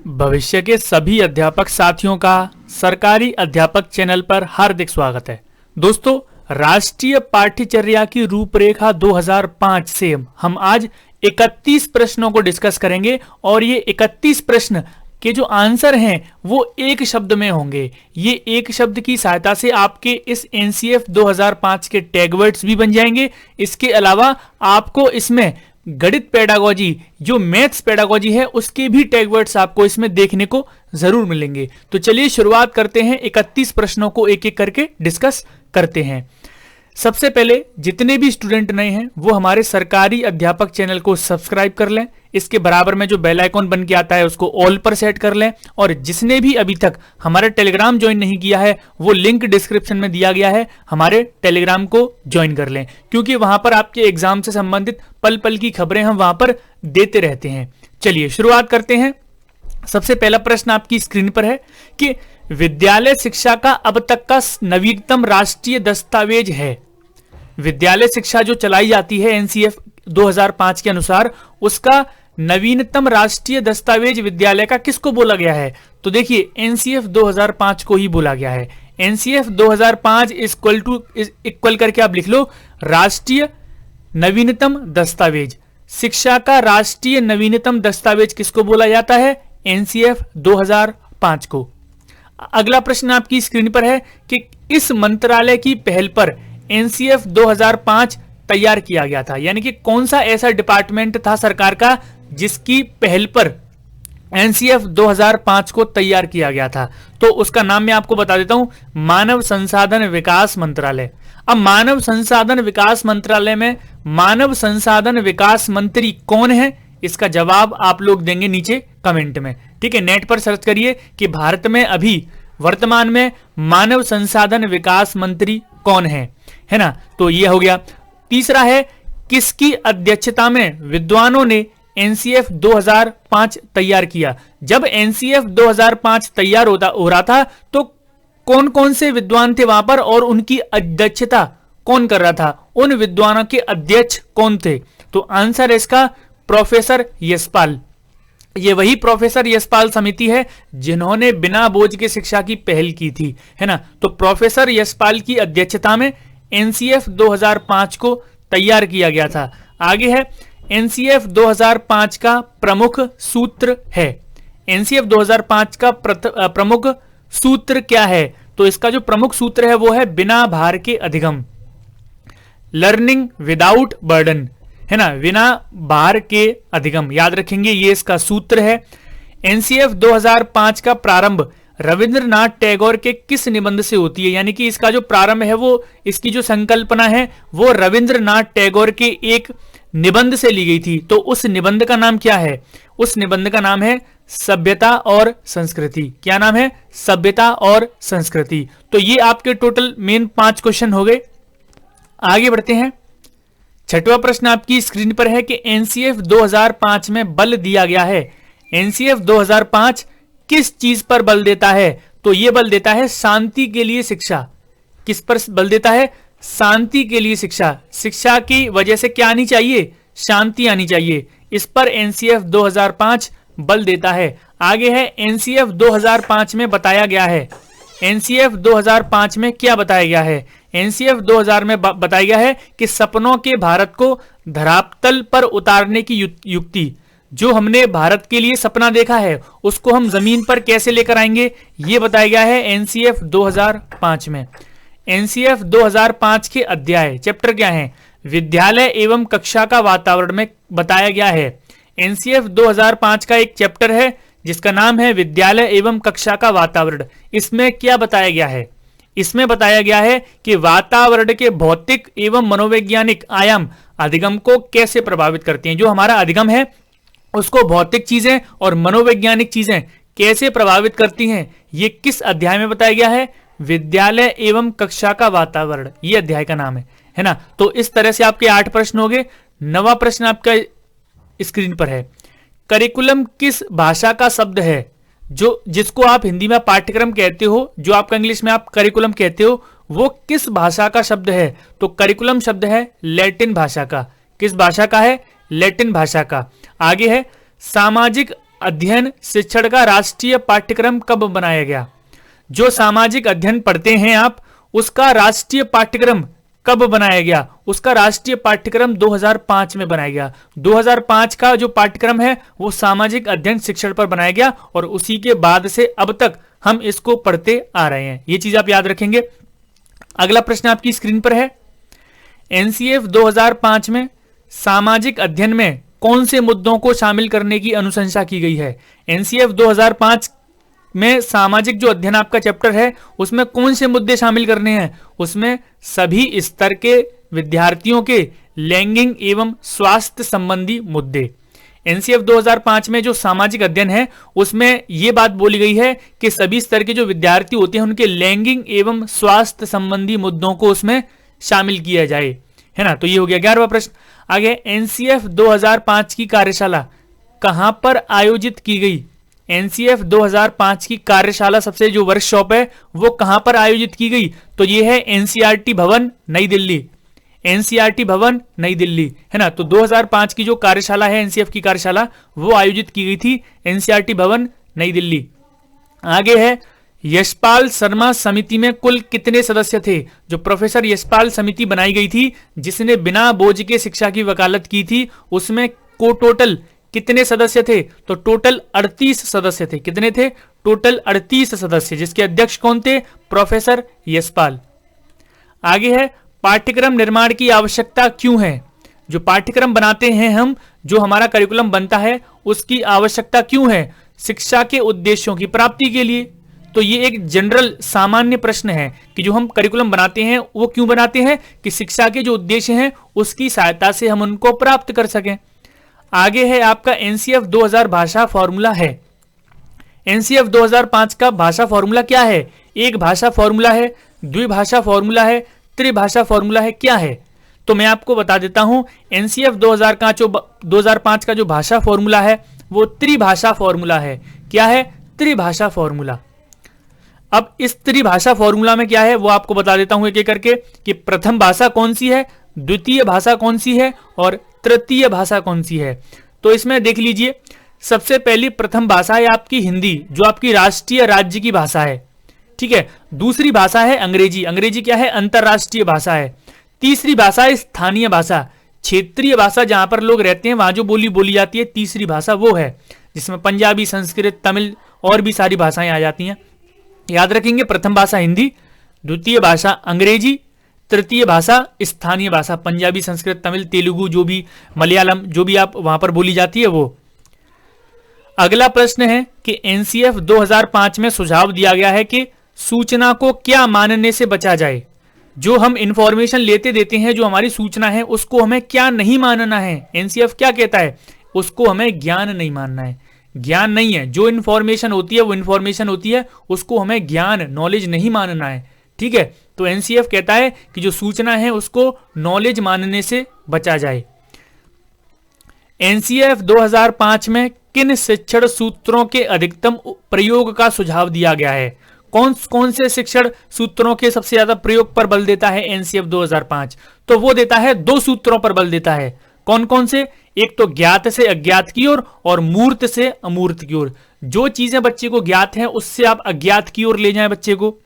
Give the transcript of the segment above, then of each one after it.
भविष्य के सभी अध्यापक साथियों का सरकारी अध्यापक चैनल पर हार्दिक स्वागत है। दोस्तों, राष्ट्रीय पाठ्यचर्या की रूपरेखा 2005 से हम आज 31 प्रश्नों को डिस्कस करेंगे और ये 31 प्रश्न के जो आंसर हैं वो एक शब्द में होंगे। ये एक शब्द की सहायता से आपके इस एनसीएफ 2005 के टैग वर्ड्स भी बन जाएंगे। इसके अलावा आपको इसमें गणित पेडागोजी, जो मैथ्स पेडागोजी है, उसके भी टैग वर्ड्स आपको इसमें देखने को जरूर मिलेंगे। तो चलिए शुरुआत करते हैं, 31 प्रश्नों को एक एक करके डिस्कस करते हैं। सबसे पहले जितने भी स्टूडेंट नए हैं वो हमारे सरकारी अध्यापक चैनल को सब्सक्राइब कर लें। इसके बराबर में जो बेल आइकॉन बन के आता है उसको ऑल पर सेट कर लें। और जिसने भी अभी तक हमारा टेलीग्राम ज्वाइन नहीं किया है वो लिंक डिस्क्रिप्शन में दिया गया है, हमारे टेलीग्राम को ज्वाइन कर लें, क्योंकि वहां पर आपके एग्जाम से संबंधित पल पल की खबरें हम वहां पर देते रहते हैं। चलिए शुरुआत करते हैं। सबसे पहला प्रश्न आपकी स्क्रीन पर है कि विद्यालय शिक्षा का अब तक का नवीनतम राष्ट्रीय दस्तावेज है। विद्यालय शिक्षा जो चलाई जाती है एनसीएफ 2005 के अनुसार, उसका नवीनतम राष्ट्रीय दस्तावेज विद्यालय का किसको बोला गया है? तो देखिए, एनसीएफ 2005 को ही बोला गया है। एनसीएफ 2005 इक्वल करके आप लिख लो राष्ट्रीय नवीनतम दस्तावेज। शिक्षा का राष्ट्रीय नवीनतम दस्तावेज किसको बोला जाता है? एनसीएफ 2005 को। अगला प्रश्न आपकी स्क्रीन पर है कि इस मंत्रालय की पहल पर एनसीएफ 2005 तैयार किया गया था, यानी कि कौन सा ऐसा डिपार्टमेंट था सरकार का जिसकी पहल पर एनसीएफ 2005 को तैयार किया गया था? तो उसका नाम मैं आपको बता देता हूं, मानव संसाधन विकास मंत्रालय। अब मानव संसाधन विकास मंत्रालय में मानव संसाधन विकास मंत्री कौन है, इसका जवाब आप लोग देंगे नीचे कमेंट में। ठीक है, नेट पर सर्च करिए कि भारत में अभी वर्तमान में मानव संसाधन विकास मंत्री कौन है ना? तो ये हो गया। तीसरा है, किसकी अध्यक्षता में विद्वानों ने एनसीएफ 2005 तैयार किया? जब एनसीएफ 2005 तैयार हो रहा था तो कौन कौन से विद्वान थे वहां पर और उनकी अध्यक्षता कौन कर रहा था? उन विद्वानों के अध्यक्ष कौन थे? तो आंसर है इसका प्रोफेसर यशपाल। ये वही प्रोफेसर यशपाल समिति है जिन्होंने बिना बोझ के शिक्षा की पहल की थी, है ना? तो प्रोफेसर यशपाल की अध्यक्षता में एनसीएफ 2005 को तैयार किया गया था। आगे है, एनसीएफ 2005 का प्रमुख सूत्र है। एनसीएफ 2005 का प्रमुख सूत्र क्या है? तो इसका जो प्रमुख सूत्र है वो है बिना भार के अधिगम, लर्निंग विदाउट बर्डन, है ना? बिना भार के अधिगम, याद रखेंगे, ये इसका सूत्र है। एनसीएफ 2005 का प्रारंभ रविंद्रनाथ टैगोर के किस निबंध से होती है? यानी कि इसका जो प्रारंभ है वो, इसकी जो संकल्पना है वो रविंद्रनाथ टैगोर के एक निबंध से ली गई थी। तो उस निबंध का नाम क्या है? उस निबंध का नाम है सभ्यता और संस्कृति। क्या नाम है? सभ्यता और संस्कृति। तो ये आपके टोटल मेन 5 क्वेश्चन हो गए। आगे बढ़ते हैं। छठवां प्रश्न आपकी स्क्रीन पर है कि एनसीएफ 2005 में बल दिया गया है। एनसीएफ 2005 किस चीज पर बल देता है? तो यह बल देता है शांति के लिए शिक्षा। किस पर बल देता है? शांति के लिए शिक्षा। शिक्षा की वजह से क्या आनी चाहिए? शांति आनी चाहिए। इस पर एनसीएफ 2005 बल देता है। आगे है, एनसीएफ 2005 में बताया गया है। एनसीएफ 2005 में क्या बताया गया है? एनसीएफ 2000 में बताया गया है कि सपनों के भारत को धरातल पर उतारने की युक्ति, जो हमने भारत के लिए सपना देखा है उसको हम जमीन पर कैसे लेकर आएंगे, ये बताया गया है एनसीएफ 2005 में। एनसीएफ 2005 के अध्याय चैप्टर क्या है? विद्यालय एवं कक्षा का वातावरण में बताया गया है। एनसीएफ 2005 का एक चैप्टर है जिसका नाम है विद्यालय एवं कक्षा का वातावरण। इसमें क्या बताया गया है? इसमें बताया गया है कि वातावरण के भौतिक एवं मनोवैज्ञानिक आयाम अधिगम को कैसे प्रभावित करते हैं। जो हमारा अधिगम है उसको भौतिक चीजें और मनोवैज्ञानिक चीजें कैसे प्रभावित करती हैं, ये किस अध्याय में बताया गया है? विद्यालय एवं कक्षा का वातावरण, ये अध्याय का नाम है ना? तो इस तरह से आपके 8 प्रश्न हो गए। 9वां प्रश्न आपका स्क्रीन पर है, करिकुलम किस भाषा का शब्द है? जिसको आप हिंदी में पाठ्यक्रम कहते हो, जो आपका इंग्लिश में आप करिकुलम कहते हो, वो किस भाषा का शब्द है? तो करिकुलम शब्द है लैटिन भाषा का। किस भाषा का है? लैटिन भाषा का। आगे है, सामाजिक अध्ययन शिक्षण का राष्ट्रीय पाठ्यक्रम कब बनाया गया? जो सामाजिक अध्ययन पढ़ते हैं आप, उसका राष्ट्रीय पाठ्यक्रम कब बनाया गया? उसका राष्ट्रीय पाठ्यक्रम 2005 में बनाया गया। 2005 का जो पाठ्यक्रम है वो सामाजिक अध्ययन शिक्षण पर बनाया गया और उसी के बाद से अब तक हम इसको पढ़ते आ रहे हैं। ये चीज आप याद रखेंगे। अगला प्रश्न आपकी स्क्रीन पर है, एनसीएफ 2005 में सामाजिक अध्ययन में कौन से मुद्दों को शामिल करने की अनुशंसा की गई है? एनसीएफ 2005 में सामाजिक जो अध्ययन आपका चैप्टर है उसमें कौन से मुद्दे शामिल करने हैं? उसमें सभी स्तर के विद्यार्थियों के लैंगिक एवं स्वास्थ्य संबंधी मुद्दे। एनसीएफ 2005 में जो सामाजिक अध्ययन है उसमें यह बात बोली गई है कि सभी स्तर के जो विद्यार्थी होते हैं उनके लैंगिक एवं स्वास्थ्य संबंधी मुद्दों को उसमें शामिल किया जाए, है ना। तो ये हो गया 11वां प्रश्न। आगे, एनसीएफ 2005 की कार्यशाला कहां पर आयोजित की गई? एनसीएफ 2005 की कार्यशाला, सबसे जो वर्कशॉप है वो कहां पर आयोजित की गई? तो ये है एनसीईआरटी भवन नई दिल्ली, एनसीईआरटी भवन नई दिल्ली, है ना। तो 2005 की जो कार्यशाला है एनसीएफ की कार्यशाला वो आयोजित की गई थी एनसीईआरटी भवन नई दिल्ली। आगे है, यशपाल शर्मा समिति में कुल कितने सदस्य थे? जो प्रोफेसर यशपाल समिति बनाई गई थी जिसने बिना बोझ के शिक्षा की वकालत की थी, उसमें को टोटल कितने सदस्य थे? तो टोटल 38 सदस्य थे। कितने थे? टोटल 38 सदस्य, जिसके अध्यक्ष कौन थे? प्रोफेसर यशपाल। आगे है, पाठ्यक्रम निर्माण की आवश्यकता क्यों है? जो पाठ्यक्रम बनाते हैं हम, जो हमारा करिकुलम बनता है, उसकी आवश्यकता क्यों है? शिक्षा के उद्देश्यों की प्राप्ति के लिए। तो ये एक जनरल सामान्य प्रश्न है कि जो हम करिकुलम बनाते हैं वो क्यों बनाते हैं? कि शिक्षा के जो उद्देश्य हैं उसकी सहायता से हम उनको प्राप्त कर सकें। आगे है आपका एनसीएफ 2000 भाषा फॉर्मूला है। एनसीएफ 2005 का भाषा फॉर्मूला क्या है? एक भाषा फॉर्मूला है, द्विभाषा फॉर्मूला है, त्रिभाषा फॉर्मूला है, क्या है? तो मैं आपको बता देता हूं, एनसीएफ 2005 का जो भाषा फॉर्मूला है वो त्रिभाषा फॉर्मूला है। क्या है? त्रिभाषा फॉर्मूला। अब इस त्रिभाषा फॉर्मूला में क्या है वो आपको बता देता हूं एक एक करके, कि प्रथम भाषा कौन सी है, द्वितीय भाषा कौन सी है और तृतीय भाषा कौन सी है। तो इसमें देख लीजिए, सबसे पहली प्रथम भाषा है आपकी हिंदी, जो आपकी राष्ट्रीय राज्य की भाषा है, ठीक है। दूसरी भाषा है अंग्रेजी, अंग्रेजी क्या है? अंतरराष्ट्रीय भाषा है। तीसरी भाषा है स्थानीय भाषा, क्षेत्रीय भाषा, जहां पर लोग रहते हैं वहां जो बोली बोली जाती है, तीसरी भाषा वो है, जिसमें पंजाबी, संस्कृत, तमिल और भी सारी भाषाएं आ जाती हैं। याद रखेंगे, प्रथम भाषा हिंदी, द्वितीय भाषा अंग्रेजी, तृतीय भाषा स्थानीय भाषा, पंजाबी, संस्कृत, तमिल, तेलुगु, जो भी मलयालम, जो भी आप वहां पर बोली जाती है वो। अगला प्रश्न है कि एनसीएफ 2005 में सुझाव दिया गया है कि सूचना को क्या मानने से बचा जाए? जो हम इंफॉर्मेशन लेते देते हैं, जो हमारी सूचना है, उसको हमें क्या नहीं मानना है? एनसीएफ क्या कहता है? उसको हमें ज्ञान नहीं मानना है, ज्ञान नहीं है। जो इंफॉर्मेशन होती है वो इंफॉर्मेशन होती है, उसको हमें ज्ञान, नॉलेज नहीं मानना है, ठीक है। तो एनसीएफ कहता है कि जो सूचना है उसको नॉलेज मानने से बचा जाए। एनसीएफ 2005 में किन शिक्षण सूत्रों के अधिकतम प्रयोग का सुझाव दिया गया है? कौन कौन से शिक्षण सूत्रों के सबसे ज्यादा प्रयोग पर बल देता है एनसीएफ 2005? तो वो देता है 2 सूत्रों पर बल देता है। कौन कौन से? एक तो ज्ञात से अज्ञात की ओर और मूर्त से अमूर्त की ओर। जो चीजें बच्चे को ज्ञात हैं उससे आप अज्ञात की ओर ले जाएं बच्चे को,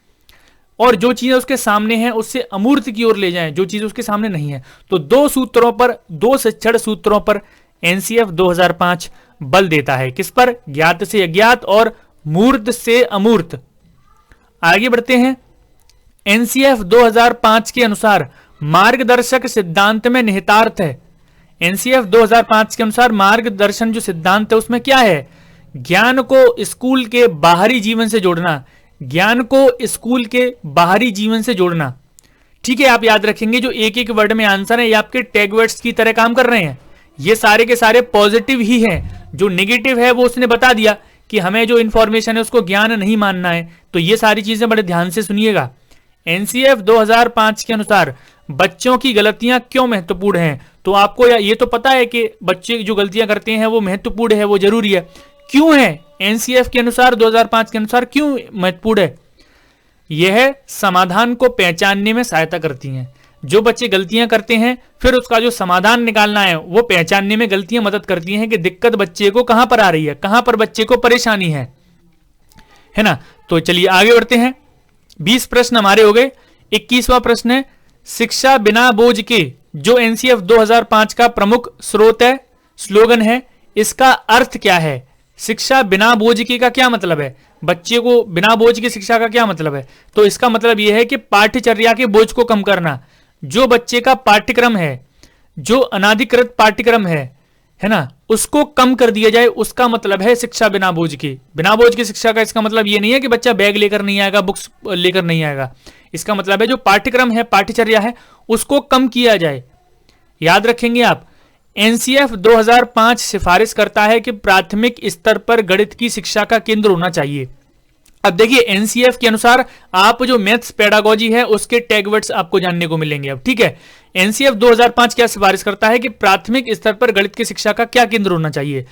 और जो चीजें उसके सामने हैं उससे अमूर्त की ओर ले जाएं, जो चीज उसके सामने नहीं है। तो 2 सूत्रों पर, 2 शिक्षण सूत्रों पर एनसीएफ 2005 बल देता है। किस पर? ज्ञात से अज्ञात और मूर्त से अमूर्त। आगे बढ़ते हैं। एनसीएफ 2005 के अनुसार मार्गदर्शक सिद्धांत में निहितार्थ है। एनसीएफ 2005 के अनुसार मार्गदर्शन जो सिद्धांत है उसमें क्या है? ज्ञान को स्कूल के बाहरी जीवन से जोड़ना, ज्ञान को स्कूल के बाहरी जीवन से जोड़ना, ठीक है। आप याद रखेंगे जो एक एक वर्ड में आंसर है ये आपके टैग वर्ड्स की तरह काम कर रहे हैं। ये सारे के सारे पॉजिटिव ही हैं, जो नेगेटिव है वो उसने बता दिया कि हमें जो इंफॉर्मेशन है उसको ज्ञान नहीं मानना है। तो ये सारी चीजें बड़े ध्यान से सुनिएगा। एनसीएफ 2005 के अनुसार बच्चों की गलतियां क्यों महत्वपूर्ण हैं? तो आपको ये तो पता है कि बच्चे जो गलतियां करते हैं वो महत्वपूर्ण है, वो जरूरी है। क्यों है? एनसीएफ के अनुसार 2005 के अनुसार क्यों महत्वपूर्ण है? यह समाधान को पहचानने में सहायता करती हैं। जो बच्चे गलतियां करते हैं फिर उसका जो समाधान निकालना है वो पहचानने में गलतियां मदद करती हैं कि दिक्कत बच्चे को कहां पर आ रही है, कहां पर बच्चे को परेशानी है ना। तो चलिए आगे बढ़ते हैं। 20 प्रश्न हमारे हो गए। 21वां प्रश्न है, शिक्षा बिना बोझ के जो एनसीएफ 2005 का प्रमुख स्रोत है, स्लोगन है, इसका अर्थ क्या है? शिक्षा बिना बोझ के का क्या मतलब है? बच्चे को बिना बोझ की शिक्षा का क्या मतलब है? तो इसका मतलब यह है कि पाठ्यचर्या के बोझ को कम करना। जो बच्चे का पाठ्यक्रम है, जो अनाधिकृत पाठ्यक्रम है ना, उसको कम कर दिया जाए, उसका मतलब है शिक्षा बिना बोझ की। बिना बोझ की शिक्षा का इसका मतलब यह नहीं है कि बच्चा बैग लेकर नहीं आएगा, बुक्स लेकर नहीं आएगा। इसका मतलब है जो पाठ्यक्रम है, पाठ्यचर्या है, उसको कम किया जाए। याद रखेंगे आप, एनसीएफ 2005 सिफारिश करता है कि प्राथमिक स्तर पर गणित की शिक्षा का केंद्र होना चाहिए। अब देखिए एनसीएफ के अनुसार आप जो मैथ्स पेडागोजी है उसके टैगवर्ड्स आपको जानने को मिलेंगे अब, ठीक है। एनसीएफ 2005 क्या सिफारिश करता है कि प्राथमिक स्तर पर गणित की शिक्षा का क्या केंद्र होना चाहिए?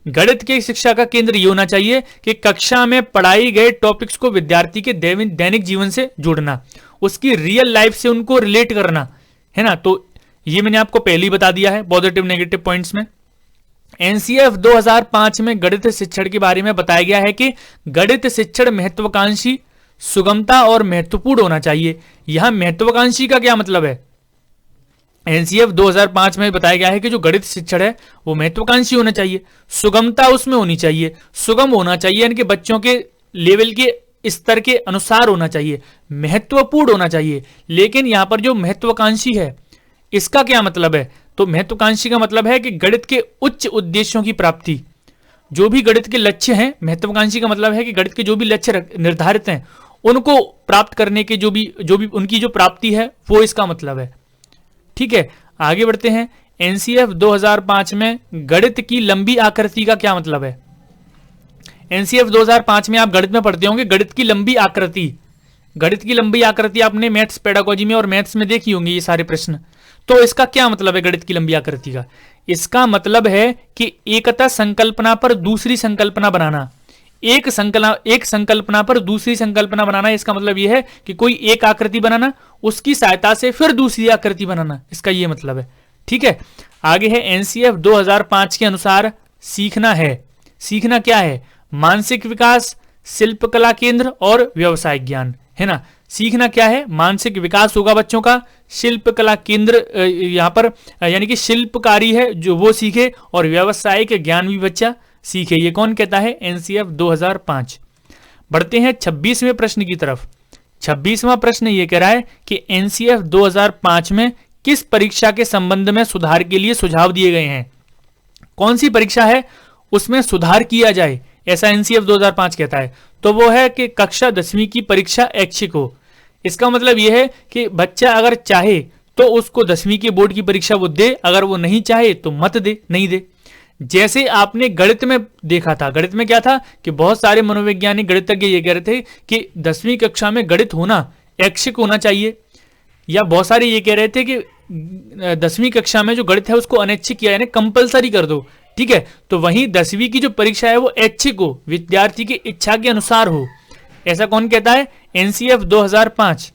गणित की शिक्षा का केंद्र ये होना चाहिए कि कक्षा में पढ़ाई गए टॉपिक्स को विद्यार्थी के दैनिक जीवन से जोड़ना, उसकी रियल लाइफ से उनको रिलेट करना, है ना। तो ये मैंने आपको पहले ही बता दिया है पॉजिटिव नेगेटिव पॉइंट्स में। एनसीएफ 2005 में गणित शिक्षण के बारे में बताया गया है कि गणित शिक्षण महत्वाकांक्षी, सुगमता और महत्वपूर्ण होना चाहिए। यहां महत्वाकांक्षी का क्या मतलब है? एनसीएफ 2005 में बताया गया है कि जो गणित शिक्षण है वो महत्वाकांक्षी होना चाहिए, सुगमता उसमें होनी चाहिए। सुगम होना चाहिए यानी कि बच्चों के लेवल के स्तर के अनुसार होना चाहिए, महत्वपूर्ण होना चाहिए। लेकिन यहां पर जो महत्वाकांक्षी है इसका क्या मतलब है? तो महत्वाकांक्षी का मतलब है कि गणित के उच्च उद्देश्यों की प्राप्ति, जो भी गणित के लक्ष्य हैं। महत्वाकांक्षी का मतलब है कि गणित के जो भी लक्ष्य निर्धारित हैं उनको प्राप्त करने के जो भी उनकी जो प्राप्ति है वो इसका मतलब है, ठीक है। आगे बढ़ते हैं। एनसीएफ 2005 में गणित की लंबी आकृति का क्या मतलब है? एनसीएफ 2005 में आप गणित में पढ़ते होंगे गणित की लंबी आकृति। गणित की लंबी आकृति आपने मैथ्स पेडागोजी में और मैथ्स में देखी होंगी ये सारे प्रश्न। तो इसका क्या मतलब है गणित की लंबी आकृति का? इसका मतलब है कि एकता संकल्पना पर दूसरी संकल्पना बनाना, एक संकल्पना पर दूसरी संकल्पना बनाना। इसका मतलब यह है कि कोई एक आकृति बनाना, उसकी सहायता से फिर दूसरी आकृति बनाना, इसका यह मतलब है, ठीक है। आगे है एनसीएफ 2005 के अनुसार सीखना है। सीखना क्या है? मानसिक विकास, शिल्पकला केंद्र और व्यवसायिक ज्ञान, है ना। सीखना क्या है? मानसिक विकास होगा बच्चों का, शिल्पकला केंद्र यहाँ पर यानी कि शिल्पकारी है जो वो सीखे, और व्यवसायिक ज्ञान भी बच्चा सीखे। ये कौन कहता है? एनसीएफ 2005। बढ़ते हैं 26वें प्रश्न की तरफ। 26वां प्रश्न ये कह रहा है कि एनसीएफ 2005 में किस परीक्षा के संबंध में सुधार के लिए सुझाव दिए गए हैं? कौन सी परीक्षा है उसमें सुधार किया जाए, ऐसा एनसीएफ 2005 कहता है? तो वो है कि कक्षा 10वीं की परीक्षा ऐच्छिक हो। इसका मतलब यह है कि बच्चा अगर चाहे तो उसको 10वीं के बोर्ड की परीक्षा वो दे, अगर वो नहीं चाहे तो मत दे, नहीं दे। जैसे आपने गणित में देखा था, गणित में क्या था कि बहुत सारे मनोवैज्ञानिक गणितज्ञ ये कह रहे थे कि 10वीं कक्षा में गणित होना ऐच्छिक होना चाहिए, या बहुत सारे ये कह रहे थे कि 10वीं कक्षा में जो गणित है उसको अनैच्छिक यानी कंपलसरी कर दो, ठीक है। तो वहीं 10वीं की जो परीक्षा है वो ऐच्छिक हो, विद्यार्थी की इच्छा के अनुसार हो। ऐसा कौन कहता है? एनसीएफ 2005।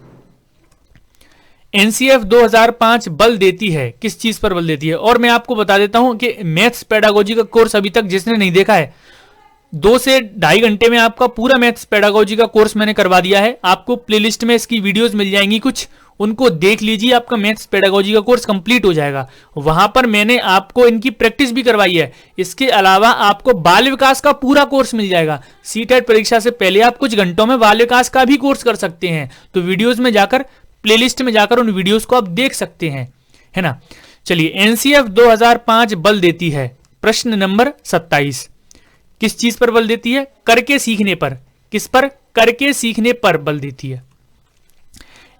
एनसीएफ 2005 बल देती है, किस चीज पर बल देती है? और मैं आपको बता देता हूं कि मैथ्स पेडागोजी का कोर्स अभी तक जिसने नहीं देखा है, 2 से 2.5 घंटे में आपका पूरा मैथ्स पेडागोजी का कोर्स मैंने करवा दिया है। आपको प्लेलिस्ट में इसकी वीडियोस मिल जाएंगी कुछ, उनको देख लीजिए, आपका मैथ्स पेडागोजी का कोर्स कंप्लीट हो जाएगा। वहां पर मैंने आपको इनकी प्रैक्टिस भी करवाई है। इसके अलावा आपको बाल विकास का पूरा कोर्स मिल जाएगा। सीटेट परीक्षा से पहले आप कुछ घंटों में बाल विकास का भी कोर्स कर सकते हैं। तो वीडियोस में जाकर, प्लेलिस्ट में जाकर उन वीडियोस को आप देख सकते हैं, है ना। चलिए, एनसीएफ 2005 बल देती है। प्रश्न नंबर 27, किस चीज पर बल देती है? करके सीखने पर। किस पर? करके सीखने पर बल देती है।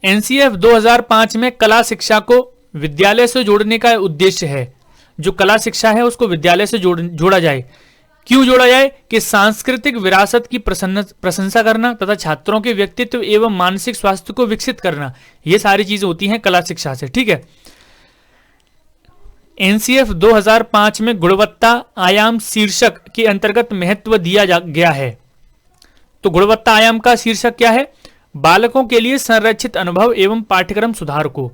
एनसीएफ 2005 में कला शिक्षा को विद्यालय से जोड़ने का उद्देश्य है। जो कला शिक्षा है उसको विद्यालय से जोड़ा जाए। क्यों जोड़ा जाए? कि सांस्कृतिक विरासत की प्रशंसा करना तथा छात्रों के व्यक्तित्व एवं मानसिक स्वास्थ्य को विकसित करना, ये सारी चीजें होती हैं कला शिक्षा से, ठीक है। एनसीएफ 2005 में गुणवत्ता आयाम शीर्षक के अंतर्गत महत्व दिया गया है। तो गुणवत्ता आयाम का शीर्षक क्या है? बालकों के लिए संरक्षित अनुभव एवं पाठ्यक्रम सुधार को।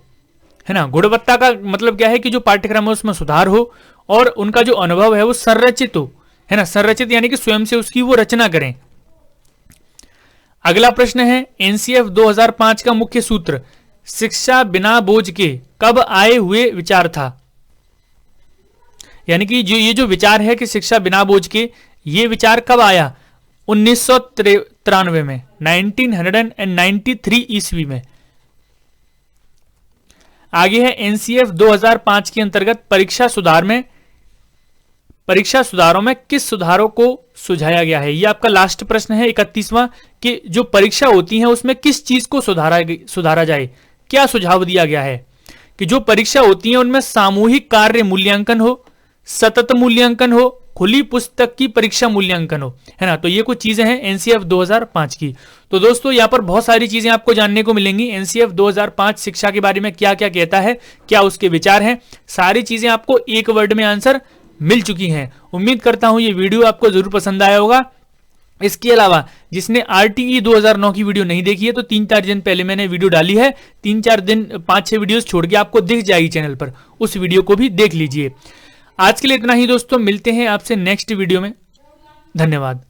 है ना। गुणवत्ता का मतलब क्या है कि जो पाठ्यक्रम है उसमें सुधार हो और उनका जो अनुभव है वो संरचित हो, है ना। संरचित यानी कि स्वयं से उसकी वो रचना करें। अगला प्रश्न है एनसीएफ 2005 का मुख्य सूत्र शिक्षा बिना बोझ के कब आए हुए विचार था। यानी कि ये जो विचार है कि शिक्षा बिना बोझ के, ये विचार कब आया? 1993 में, 1993 ईस्वी में। आगे है एनसीएफ 2005 के अंतर्गत परीक्षा सुधारों में किस सुधारों को सुझाया गया है। ये आपका लास्ट प्रश्न है 31वां, कि जो परीक्षा होती है उसमें किस चीज को सुधारा जाए। क्या सुझाव दिया गया है कि जो परीक्षा होती है उनमें सामूहिक कार्य मूल्यांकन हो, सतत मूल्यांकन हो, खुली पुस्तक की परीक्षा मूल्यांकन हो, है ना। तो ये कुछ चीजें हैं एनसीएफ 2005 की। तो दोस्तों यहाँ पर बहुत सारी चीजें आपको जानने को मिलेंगी। एनसीएफ 2005 शिक्षा के बारे में क्या क्या कहता है, क्या उसके विचार हैं, सारी चीजें आपको एक वर्ड में आंसर मिल चुकी हैं। उम्मीद करता हूं ये वीडियो आपको जरूर पसंद आया होगा। इसके अलावा जिसने आरटीई 2009 की वीडियो नहीं देखी है तो 3-4 दिन पहले मैंने वीडियो डाली है, 3-4 दिन 5-6 वीडियोस छोड़ के आपको दिख जाएगी चैनल पर, उस वीडियो को भी देख लीजिए। आज के लिए इतना ही दोस्तों, मिलते हैं आपसे नेक्स्ट वीडियो में। धन्यवाद।